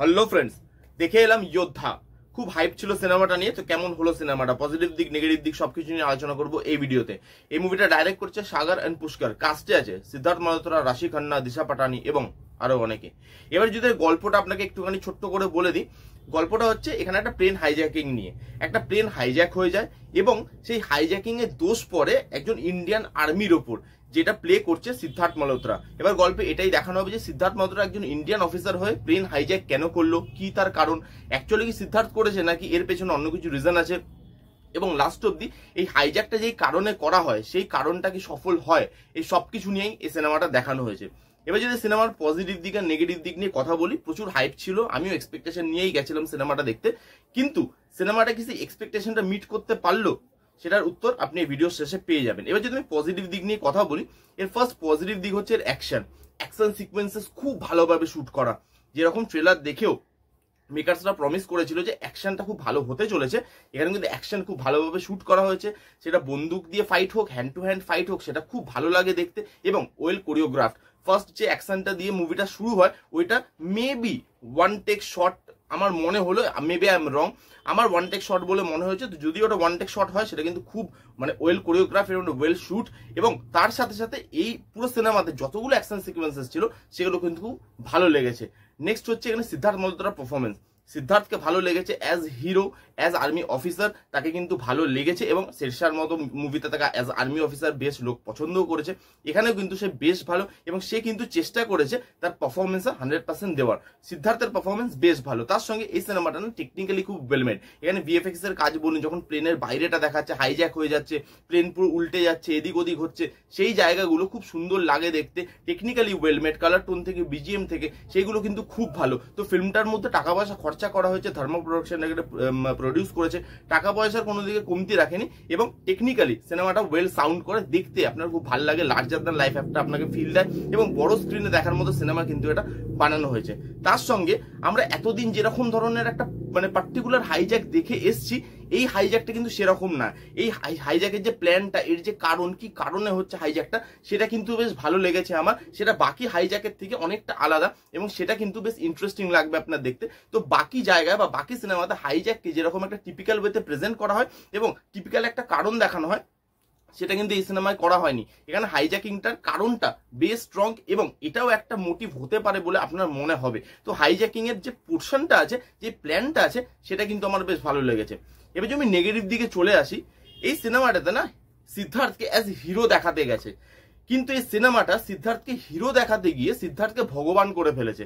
Hello friends, দেখে এলাম যোদ্ধা। খুব হাইপ ছিল সিনেমাটা নিয়ে। তো কেমন হলো সিনেমাটা, পজিটিভ দিক নেগেটিভ দিক সবকিছু নিয়ে আলোচনা করবো এই ভিডিওতে। এই মুভিটা ডাইরেক্ট করছে সাগর এন্ড পুষ্কর। কাস্টে আছে সিদ্ধার্থ মালহোত্রা, রাশি খান্না, দিশা পাটানি এবং আরো অনেকে। এবার যদি গল্পটা আপনাকে একটুখানি ছোট্ট করে বলে দিই, গল্পটা হচ্ছে এখানে একটা প্লেন হাইজ্যাকিং নিয়ে। একটা প্লেন হাইজ্যাক হয়ে যায় এবং সেই হাইজ্যাকিং এর দোষ পড়ে একজন ইন্ডিয়ান আর্মির ওপর, যেটা প্লে করছে সিদ্ধার্থ মালহোত্রা। এবার গল্পে এটাই দেখানো হবে যে সিদ্ধার্থ মালহোত্রা একজন ইন্ডিয়ান অফিসার হয়ে প্লেন হাইজ্যাক কেন করলো, কি তার কারণ, অ্যাকচুয়ালি কি সিদ্ধার্থ করেছে নাকি এর পেছনে অন্য কিছু রিজন আছে, এবং লাস্ট অব্দি এই হাইজ্যাকটা যেই কারণে করা হয় সেই কারণটা কি সফল হয়, এই সবকিছু নিয়েই এই সিনেমাটা দেখানো হয়েছে। এবার যদি সিনেমার পজিটিভ দিক আর নেগেটিভ দিক নিয়ে কথা বলি, প্রচুর হাইপ ছিল, আমিও এক্সপেকটেশন নিয়েই গেছিলাম সিনেমাটা দেখতে। কিন্তু সিনেমাটা কি সেই এক্সপেকটেশনটা মিট করতে পারলো, সেটার উত্তর আপনি এই ভিডিও শেষে পেয়ে যাবেন। এবার যদি আমি পজিটিভ দিক নিয়ে কথা বলি, এর ফার্স্ট পজিটিভ দিক হচ্ছে এর অ্যাকশন সিকোয়েন্সেস খুব ভালোভাবে শুট করা। যেরকম ট্রেলার দেখেও মেকার্সরা প্রমিস করেছিল যে অ্যাকশনটা খুব ভালো হতে চলেছে, এখানে কিন্তু অ্যাকশন খুব ভালোভাবে শুট করা হয়েছে। সেটা বন্দুক দিয়ে ফাইট হোক, হ্যান্ড টু হ্যান্ড ফাইট হোক, সেটা খুব ভালো লাগে দেখতে এবং ওয়েল কোরিওগ্রাফড। ফার্স্ট যে অ্যাকশনটা দিয়ে মুভিটা শুরু হয় ওইটা মেবি ওয়ান টেক শট আমার মনে হলো, মেবি আই এম রং, আমার ওয়ান টেক শট বলে মনে হয়েছে। যদি ওটা ওয়ান টেক শট হয় সেটা কিন্তু খুব ওয়েল কোরিওগ্রাফ এবং ওয়েল শুট, এবং তার সাথে সাথে এই পুরো সিনেমাতে যতগুলো অ্যাকশন সিকোয়েন্সেস ছিল সেগুলো কিন্তু খুব ভালো লেগেছে। নেক্সট হচ্ছে এখানে সিদ্ধার্থ মালহোত্রার পারফরমেন্স। সিদ্ধার্থকে ভালো লেগেছে as hero, as army officer তাকে কিন্তু ভালো লেগেছে, এবং শেরশার মতো মুভিতে তাকে অ্যাজ আর্মি অফিসার বেশ লোক পছন্দও করেছে। এখানেও কিন্তু সে বেশ ভালো এবং সে কিন্তু চেষ্টা করেছে তার পারফরমেন্সে 100% দেওয়ার। সিদ্ধার্থের পারফরমেন্স বেশ ভালো। তার সঙ্গে এই সিনেমাটা না টেকনিক্যালি খুব ওয়েলমেড। এখানে ভিএফএক্স এর কাজ বলুন, যখন প্লেনের বাইরেটা দেখাচ্ছে, হাইজ্যাক হয়ে যাচ্ছে, প্লেন পুরো উল্টে যাচ্ছে, এদিক ওদিক হচ্ছে, সেই জায়গাগুলো খুব সুন্দর লাগে দেখতে, টেকনিক্যালি ওয়েলমেড। কালার টোন থেকে বিজিএম থেকে সেইগুলো কিন্তু খুব ভালো। তো ফিল্মটার মধ্যে টাকা পয়সা খরচা করা হয়েছে, ধর্ম প্রোডাকশন প্রডিউস করেছে, টাকা পয়সার কোনো দিকে কমতি রাখেনি, এবং টেকনিক্যালি সিনেমাটা ওয়েল সাউন্ড করে, দেখতে আপনার খুব ভালো লাগে, লার্জার দ্যান লাইফ একটা আপনাকে ফিল দেয়, এবং বড় স্ক্রিনে দেখার মতো সিনেমা কিন্তু এটা বানানো হয়েছে। তার সঙ্গে আমরা এতদিন যেরকম ধরনের একটা পার্টিকুলার হাইজ্যাক দেখে এসছি, এই হাইজ্যাকটা কিন্তু সেরকম না। এই হাইজ্যাকের যে প্ল্যানটা, এর যে কারণ, কি কারণে হচ্ছে হাইজ্যাকটা, সেটা কিন্তু বেশ ভালো লেগেছে আমার। সেটা বাকি হাইজ্যাকের থেকে অনেকটা আলাদা এবং সেটা কিন্তু বেশ ইন্টারেস্টিং লাগবে আপনার দেখতে। তো বাকি জায়গায় বা বাকি সিনেমাতে হাইজ্যাককে যেরকম একটা টিপিক্যাল ওয়েতে প্রেজেন্ট করা হয় এবং টিপিক্যাল একটা কারণ দেখানো হয়, সেটা কিন্তু এই সিনেমায় করা হয়নি। এখানে হাইজ্যাকিংটার কারণটা বেশ স্ট্রং এবং এটাও একটা মোটিভ হতে পারে বলে আপনার মনে হবে। তো হাইজ্যাকিং এর যে পোর্শনটা আছে, যে প্ল্যানটা আছে, সেটা কিন্তু আমার বেশ ভালো লেগেছে। এবার যদি আমি নেগেটিভ দিকে চলে আসি, এই সিনেমাটাতে না সিদ্ধার্থকে অ্যাজ হিরো দেখাতে গেছে, কিন্তু এই সিনেমাটা সিদ্ধার্থকে হিরো দেখাতে গিয়ে সিদ্ধার্থকে ভগবান করে ফেলেছে।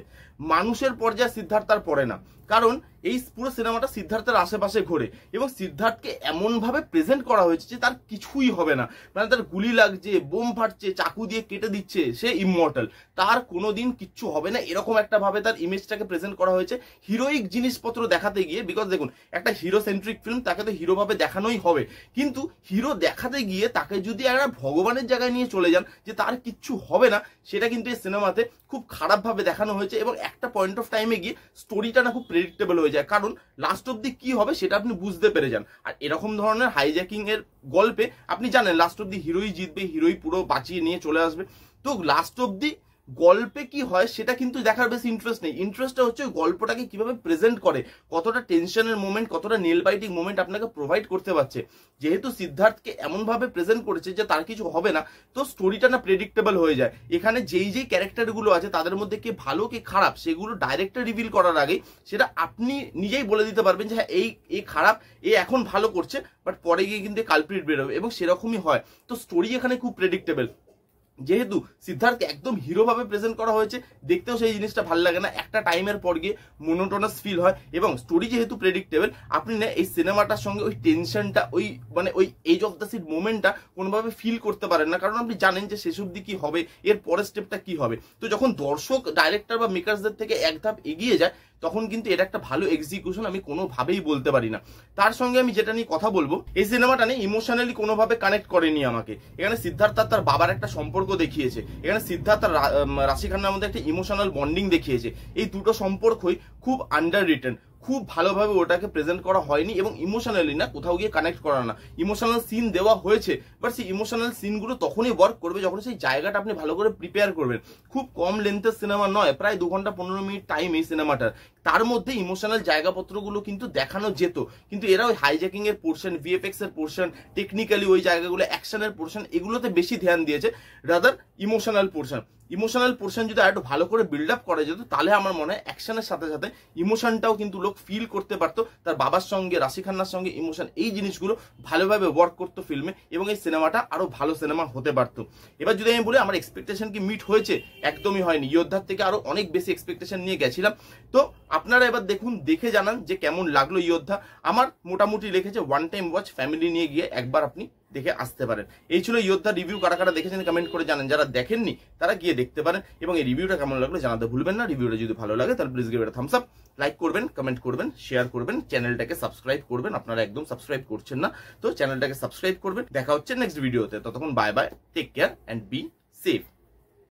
মানুষের পর্যায়ে সিদ্ধার্থ আর পড়ে না, কারণ এই পুরো সিনেমাটা সিদ্ধার্থের আশেপাশে ঘোরে এবং সিদ্ধার্থকে এমন ভাবে প্রেজেন্ট করা হয়েছে যে তার কিছুই হবে না। তার গুলি লাগছে, বোম ফাটছে, চাকু দিয়ে কেটে দিচ্ছে, সে ইমমর্টাল, তার কোনোদিন কিচ্ছু হবে না, এরকম একটা ভাবে তার ইমেজটাকে প্রেজেন্ট করা হয়েছে হিরোইক জিনিসপত্র দেখাতে গিয়ে। বিকজ দেখুন, একটা হিরো সেন্ট্রিক ফিল্ম, তাকে তো হিরো ভাবে দেখানোই হবে, কিন্তু হিরো দেখাতে গিয়ে তাকে যদি একটা ভগবানের জায়গায় নিয়ে চলে যান যে তার কিচ্ছু হবে না, সেটা কিন্তু এই সিনেমাতে খুব খারাপ ভাবে দেখানো হয়েছে। এবং একটা পয়েন্ট অফ টাইমে গিয়ে স্টোরিটা না খুব প্রেডিক্টেবল হয়ে যায়, কারণ লাস্ট অব্দি কি হবে সেটা আপনি বুঝতে পেরে যান। আর এরকম ধরনের হাইজ্যাকিং এর গল্পে আপনি জানেন লাস্ট অব্দি হিরোই জিতবে, হিরোই পুরো বাঁচিয়ে নিয়ে চলে আসবে। তো লাস্ট অব্দি গল্পে কি হয় সেটা কিন্তু দেখার বেশি ইন্টারেস্ট নেই। ইন্টারেস্টটা হচ্ছে গল্পটাকে কিভাবে প্রেজেন্ট করে, কতটা টেনশনের মোমেন্ট, কতটা নেল বাইটিং মোমেন্ট আপনাকে প্রোভাইড করতে পারছে। যেহেতু সিদ্ধার্থকে এমন ভাবে প্রেজেন্ট করেছে যে তার কিছু হবে না, তো স্টোরিটা না প্রেডিক্টেবল হয়ে যায়। এখানে যেই যেই ক্যারেক্টারগুলো আছে তাদের মধ্যে কে ভালো কে খারাপ সেগুলো ডাইরেক্টর রিভিল করার আগে সেটা আপনি নিজেই বলে দিতে পারবেন যে হ্যাঁ এই খারাপ, এ এখন ভালো করছে, বাট পরে গিয়ে কিন্তু কালপ্রিট বেরোবে, এবং সেরকমই হয়। তো স্টোরি এখানে খুব প্রেডিক্টেবল। যেহেতু সিদ্ধার্থকে একদম হিরো ভাবে প্রেজেন্ট করা হয়েছে, দেখতেও সেই জিনিসটা ভালো লাগে না, একটা টাইমের পর গিয়ে মোনোটোনাস ফিল হয়। এবং স্টোরি যেহেতু প্রেডিক্টেবল, আপনি না এই সিনেমাটার সঙ্গে ওই টেনশনটা, ওই এজ অফ দ্য সিট মোমেন্টটা কোনোভাবে ফিল করতে পারেন না, কারণ আপনি জানেন যে শেষ অব্দি কি হবে, এর পরের স্টেপটা কি হবে। তো যখন দর্শক ডাইরেক্টর বা মেকার্সদের থেকে এক ধাপ এগিয়ে যায়, তখন কিন্তু এটা একটা ভালো এক্সিকিউশন আমি কোনোভাবেই বলতে পারি না। তার সঙ্গে আমি যেটা নিয়ে কথা বলবো, এই সিনেমাটা নিয়ে ইমোশনালি কোনোভাবে কানেক্ট করেনি আমাকে। এখানে সিদ্ধার্থ তার বাবার একটা সম্পর্ক দেখিয়েছে, এখানে সিদ্ধার্থ রাশি খান্নার মধ্যে একটা ইমোশনাল বন্ডিং দেখিয়েছে। এই দুটো সম্পর্কই খুব আন্ডার রিটেন, খুব ভালোভাবে ওটাকে প্রেজেন্ট করা হয়নি এবং ইমোশনালি না কোথাও গিয়ে কানেক্ট করা না। ইমোশনাল সিন দেওয়া হয়েছে, বাট সেই ইমোশনাল সিনগুলো তখনই ওয়ার্ক করবে যখন সেই জায়গাটা আপনি ভালো করে প্রিপেয়ার করবেন। খুব কম লেন্থের সিনেমা নয়, প্রায় 2 ঘন্টা 15 মিনিট টাইম এই সিনেমাটার। তার মধ্যে ইমোশনাল জায়গাপত্রগুলো কিন্তু দেখানো যেত, কিন্তু এরা ওই হাইজ্যাকিং এর পোর্শন, ভিএফএক্স এর পোর্শন, টেকনিক্যালি ওই জায়গাগুলো, অ্যাকশনের পোর্শন, এগুলোতে বেশি ধ্যান দিয়েছে রাদার ইমোশনাল পোর্শন যদি আরেকটু ভালো করে বিল্ড আপ করা যেত তাহলে আমার মনে হয় অ্যাকশনের সাথে সাথে ইমোশনটাও কিন্তু লোক ফিল করতে পারতো। তার বাবার সঙ্গে, রাশি খান্নার সঙ্গে ইমোশন, এই জিনিসগুলো ভালোভাবে ওয়ার্ক করতো ফিল্মে এবং এই সিনেমাটা আরো ভালো সিনেমা হতে পারতো। এবার যদি আমি বলি আমার এক্সপেকটেশন কি মিট হয়েছে, একদমই হয়নি। যোদ্ধার থেকে আরো অনেক বেশি এক্সপেকটেশন নিয়ে গেছিলাম। তো আপনারা এবার দেখুন, দেখে জানান যে কেমন লাগলো যোদ্ধা। আমার মোটামুটি লেগেছে ওয়ান টাইম ওয়াচ, ফ্যামিলি নিয়ে গিয়ে একবার আপনি দেখে আসতে পারেন। এই ছিল যোদ্ধা রিভিউ। কারা কারা দেখেছেন কমেন্ট করে জানান, যারা দেখেননি তারা গিয়ে দেখতে পারেন। এবং এই রিভিউটা কেমন লাগলো জানাতে ভুলবেন না। রিভিউটা যদি ভালো লাগে তাহলে please give it a Thums up, like করবেন, কমেন্ট করবেন, শেয়ার করবেন, চ্যানেলটাকে সাবস্ক্রাইব করবেন। আপনারা একদম সাবস্ক্রাইব করছেন না, তো চ্যানেলটাকে সাবস্ক্রাইব করবেন। দেখা হচ্ছে নেক্সট ভিডিওতে। ততক্ষণ bye bye, take care and be safe.